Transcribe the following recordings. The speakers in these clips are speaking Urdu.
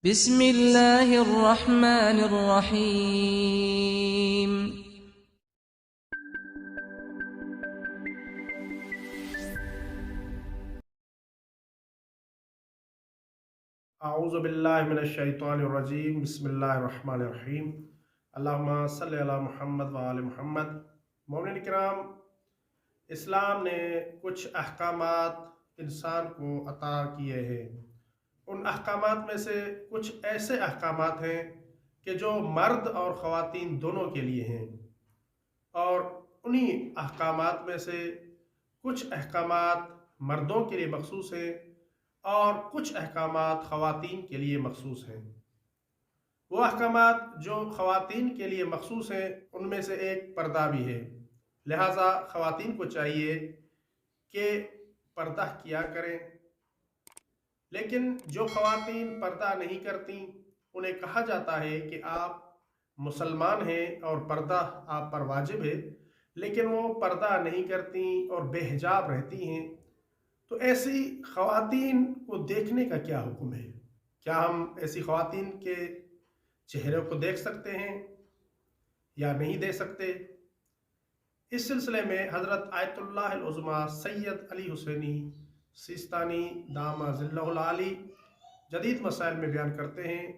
بسم اللہ الرحمن الرحیم۔ اعوذ باللہ من الشیطان الرجیم، بسم اللہ الرحمن الرحیم۔ اللہم صلی علی محمد وآل محمد۔ مومنین کرام، اسلام نے کچھ احکامات انسان کو عطا کیے ہیں۔ ان احکامات میں سے کچھ ایسے احکامات ہیں کہ جو مرد اور خواتین دونوں کے لیے ہیں، اور انہی احکامات میں سے کچھ احکامات مردوں کے لیے مخصوص ہیں اور کچھ احکامات خواتین کے لیے مخصوص ہیں۔ وہ احکامات جو خواتین کے لیے مخصوص ہیں ان میں سے ایک پردہ بھی ہے، لہٰذا خواتین کو چاہیے کہ پردہ کیا کریں۔ لیکن جو خواتین پردہ نہیں کرتی انہیں کہا جاتا ہے کہ آپ مسلمان ہیں اور پردہ آپ پر واجب ہے، لیکن وہ پردہ نہیں کرتی اور بے حجاب رہتی ہیں، تو ایسی خواتین کو دیکھنے کا کیا حکم ہے؟ کیا ہم ایسی خواتین کے چہرے کو دیکھ سکتے ہیں یا نہیں دیکھ سکتے؟ اس سلسلے میں حضرت آیت اللہ العظمیٰ سید علی حسینی سیستانی دامہ ظلہ العالی جدید مسائل میں بیان کرتے ہیں،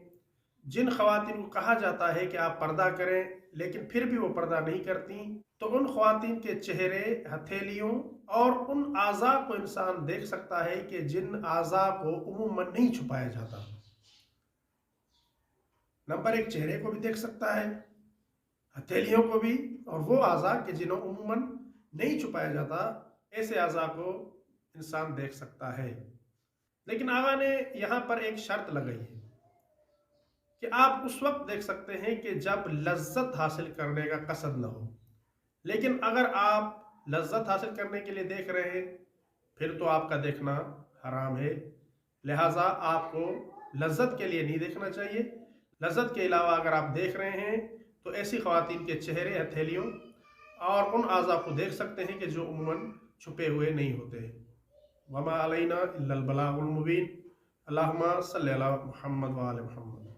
جن خواتین کو کہا جاتا ہے کہ آپ پردہ کریں لیکن پھر بھی وہ پردہ نہیں کرتی، تو ان خواتین کے چہرے، ہتھیلیوں اور ان اعضاء کو انسان دیکھ سکتا ہے کہ جن اعضاء کو عموماً نہیں چھپایا جاتا۔ نمبر ایک، چہرے کو بھی دیکھ سکتا ہے، ہتھیلیوں کو بھی، اور وہ اعضاء کہ جنہوں عموماً نہیں چھپایا جاتا، ایسے اعضاء کو انسان دیکھ سکتا ہے۔ لیکن آقا نے یہاں پر ایک شرط لگائی ہے کہ آپ اس وقت دیکھ سکتے ہیں کہ جب لذت حاصل کرنے کا قصد نہ ہو۔ لیکن اگر آپ لذت حاصل کرنے کے لیے دیکھ رہے ہیں پھر تو آپ کا دیکھنا حرام ہے، لہٰذا آپ کو لذت کے لیے نہیں دیکھنا چاہیے۔ لذت کے علاوہ اگر آپ دیکھ رہے ہیں تو ایسی خواتین کے چہرے، ہتھیلیوں اور ان اعضاء کو دیکھ سکتے ہیں کہ جو عموماً چھپے ہوئے نہیں ہوتے۔ وما علینا الا البلاغ المبین۔ اللہم صلی علی محمد وآل محمد۔